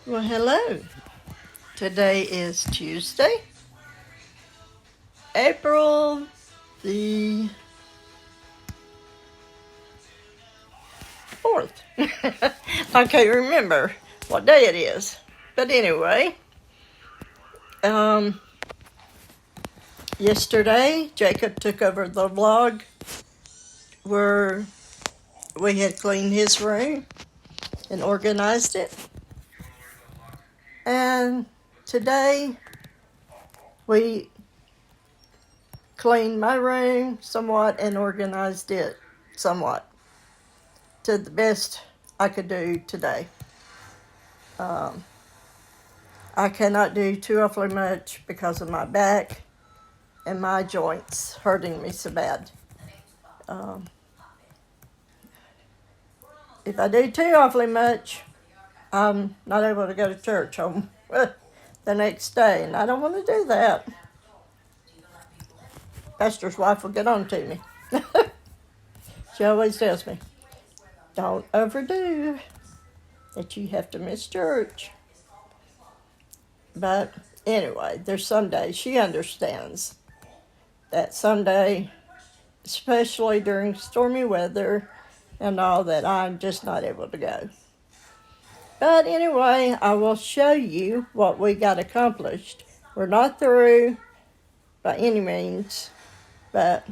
Well, hello. Today is Tuesday, April the 4th. I can't remember what day it is. But anyway, um, yesterday Jacob took over the vlog where we had cleaned his room and organized it. And today we cleaned my room somewhat and organized it somewhat to the best I could do today. I cannot do too awfully much because of my back and my joints hurting me so bad. If I do too awfully much, I'm not able to go to church home the next day, and I don't want to do that. Pastor's wife will get on to me. She always tells me, don't overdo that you have to miss church. But anyway, there's some days she understands that someday, especially during stormy weather and all, that I'm just not able to go. But anyway, I will show you what we got accomplished. We're not through by any means, but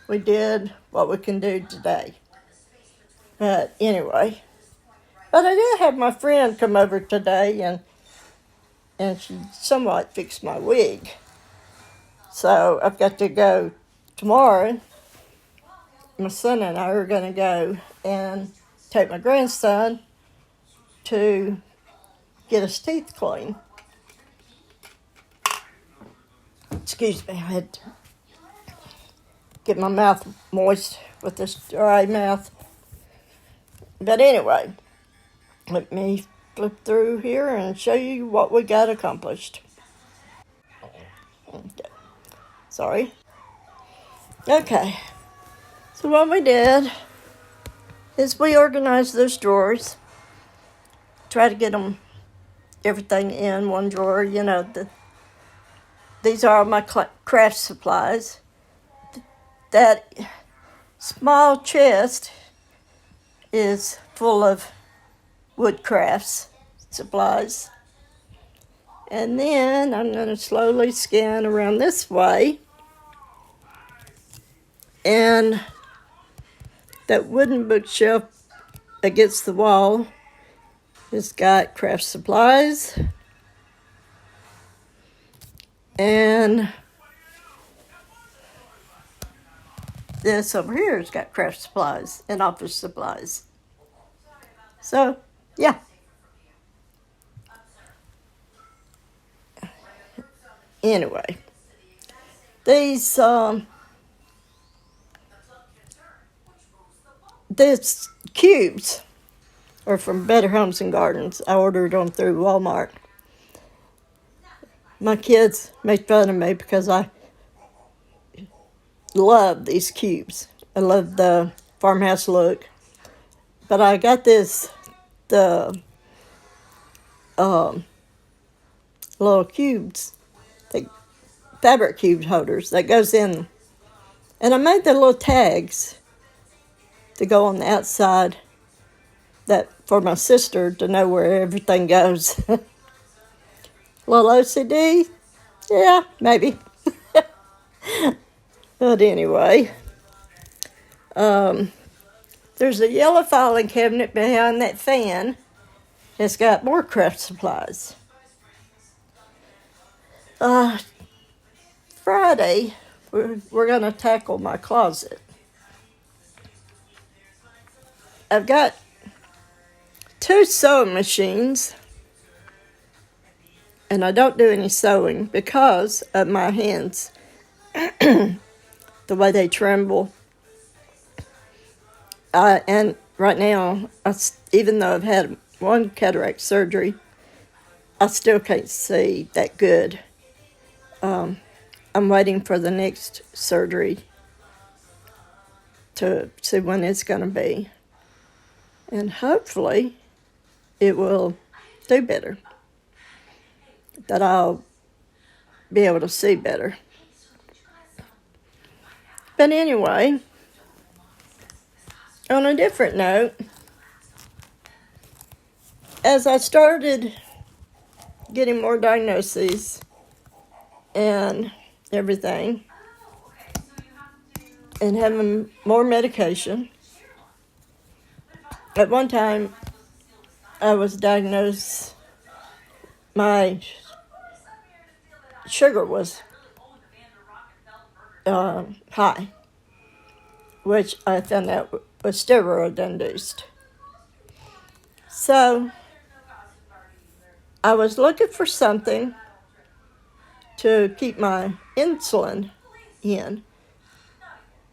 we did what we can do today. But anyway, but I did have my friend come over today, and she somewhat fixed my wig. So I've got to go tomorrow. My son and I are going to go and take my grandson to get his teeth cleaned. Excuse me, I had to get my mouth moist with this dry mouth. But anyway, let me flip through here and show you what we got accomplished. Okay. Sorry. Okay. So what we did is we organized those drawers. Try to get them everything in one drawer. You know, these are my craft supplies. That small chest is full of wood crafts supplies. And then I'm going to slowly scan around this way. And that wooden bookshelf against the wall has got craft supplies. And this over here has got craft supplies and office supplies. So, yeah. Anyway, these cubes are from Better Homes and Gardens. I ordered them through Walmart. My kids make fun of me because I love these cubes. I love the farmhouse look. But I got the little cubes, the fabric cube holders that goes in. And I made the little tags to go on the outside that for my sister to know where everything goes. Little OCD? Yeah, maybe. But anyway, there's a yellow filing cabinet behind that fan. It's got more craft supplies. Friday, we're going to tackle my closet. I've got 2 sewing machines, and I don't do any sewing because of my hands, the way they tremble. And right now, even though I've had 1 cataract surgery, I still can't see that good. I'm waiting for the next surgery to see when it's going to be. And hopefully it will do better, that I'll be able to see better. But anyway, on a different note, as I started getting more diagnoses and everything, and having more medication, at one time I was diagnosed, my sugar was high, which I found out was steroid induced. So I was looking for something to keep my insulin in,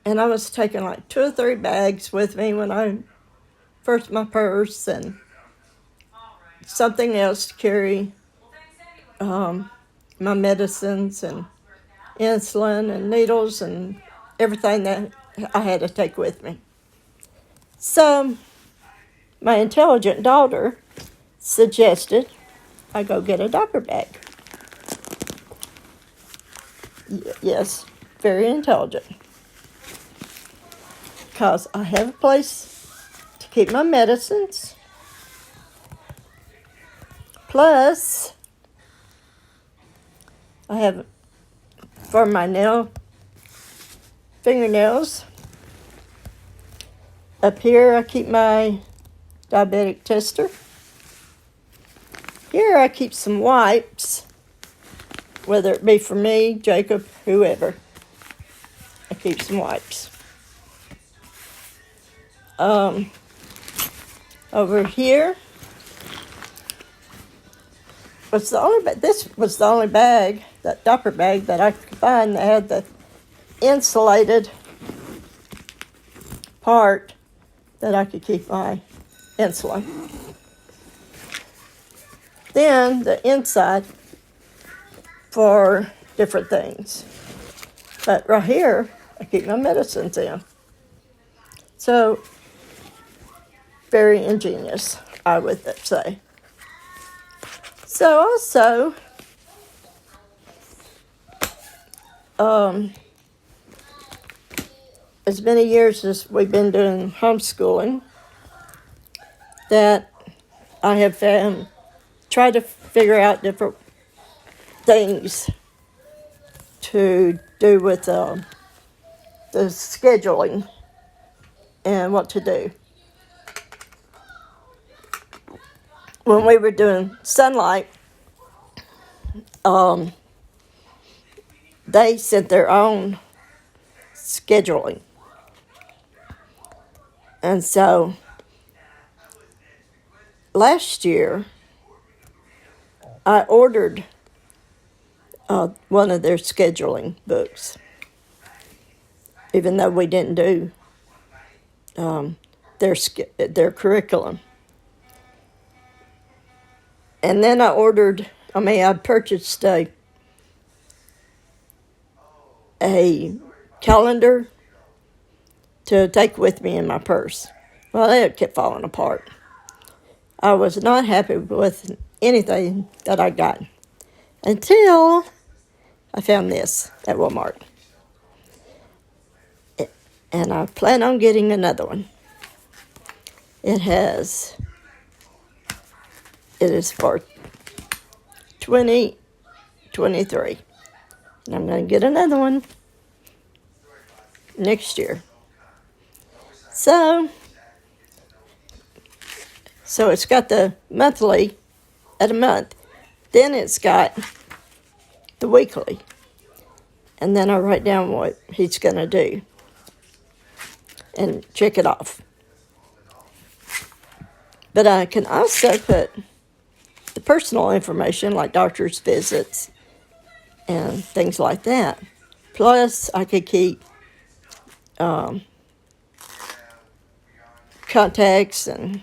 and I was taking like 2 or 3 bags with me when I first my purse, and something else to carry my medicines and insulin and needles and everything that I had to take with me. So my intelligent daughter suggested I go get a diaper bag. Yes, very intelligent. Because I have a place to keep my medicines. Plus, I have for my fingernails. Up here, I keep my diabetic tester. Here, I keep some wipes, whether it be for me, Jacob, whoever. I keep some wipes. Over here was this was the only bag, that diaper bag that I could find that had the insulated part that I could keep my insulin. Then the inside for different things. But right here, I keep my medicines in. So, very ingenious, I would say. So also, as many years as we've been doing homeschooling, that I have tried to figure out different things to do with the scheduling and what to do. When we were doing Sunlight, they sent their own scheduling. And so last year, I ordered one of their scheduling books, even though we didn't do their curriculum. And then I purchased a calendar to take with me in my purse. Well, it kept falling apart. I was not happy with anything that I got until I found this at Walmart. And I plan on getting another one. It is for 2023. And I'm going to get another one next year. So it's got the monthly at a month. Then it's got the weekly. And then I write down what he's going to do and check it off. But I can also put the personal information like doctor's visits and things like that. Plus, I could keep contacts and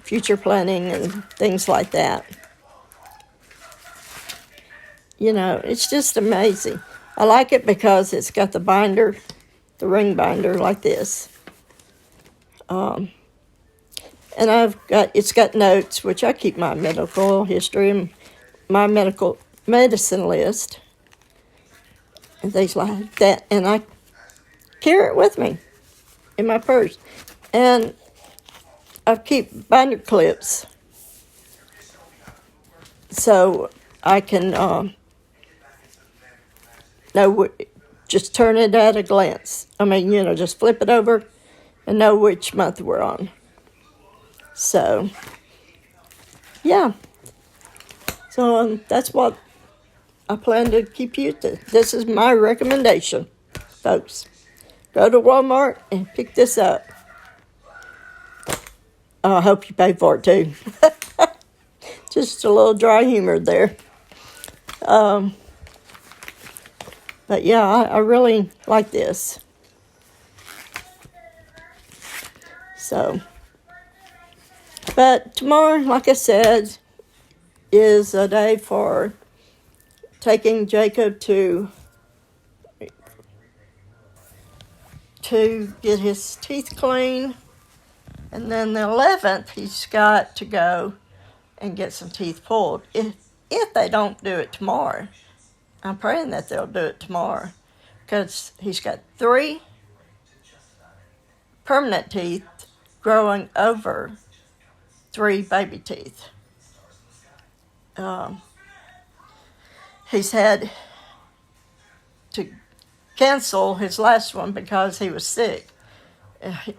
future planning and things like that. You know, it's just amazing. I like it because it's got the binder, the ring binder like this. And it's got notes, which I keep my medical history and my medical medicine list and things like that. And I carry it with me in my purse. And I keep binder clips so I can know just turn it at a glance. I mean, just flip it over and know which month we're on. So, yeah. So that's what I plan to keep you to. This is my recommendation, folks. Go to Walmart and pick this up. I hope you pay for it too. Just a little dry humor there. But yeah, I really like this. So, but tomorrow, like I said, is a day for taking Jacob to get his teeth clean. And then the 11th, he's got to go and get some teeth pulled. If they don't do it tomorrow, I'm praying that they'll do it tomorrow, because he's got 3 permanent teeth growing over 3 baby teeth. He's had to cancel his last one because he was sick.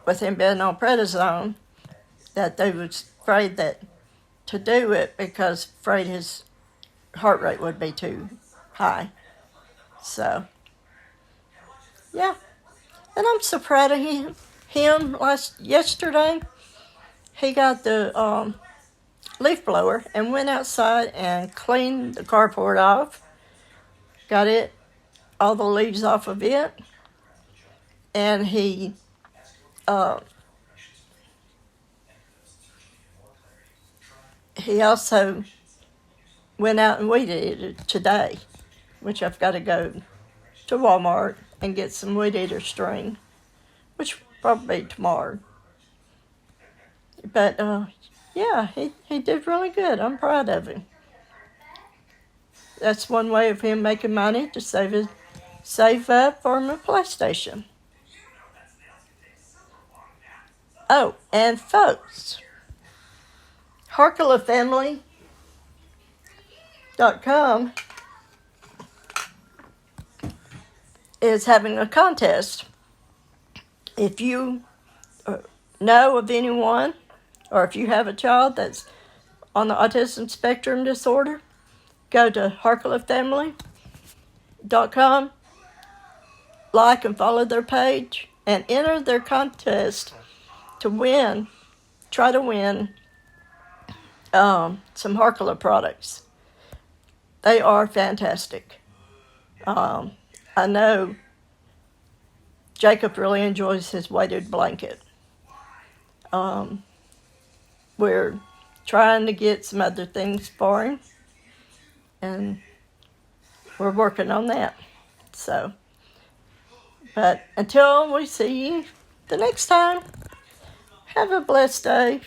With him being on prednisone, that they was afraid that to do it because afraid his heart rate would be too high. So, yeah. And I'm so proud of him. Yesterday, he got the leaf blower and went outside and cleaned the carport off. Got all the leaves off of it. And he also went out and weeded it today, which I've got to go to Walmart and get some weed eater string, which will probably be tomorrow. But yeah, he did really good. I'm proud of him. That's one way of him making money to save up for my PlayStation. Oh, and folks, HarklaFamily.com is having a contest. If you know of anyone, or if you have a child that's on the autism spectrum disorder, go to HarklaFamily.com, like and follow their page, and enter their contest to try to win some Harkla products. They are fantastic. I know Jacob really enjoys his weighted blanket. We're trying to get some other things for him, and we're working on that. So, but until we see you the next time, have a blessed day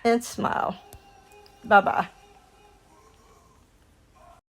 and smile. Bye-bye.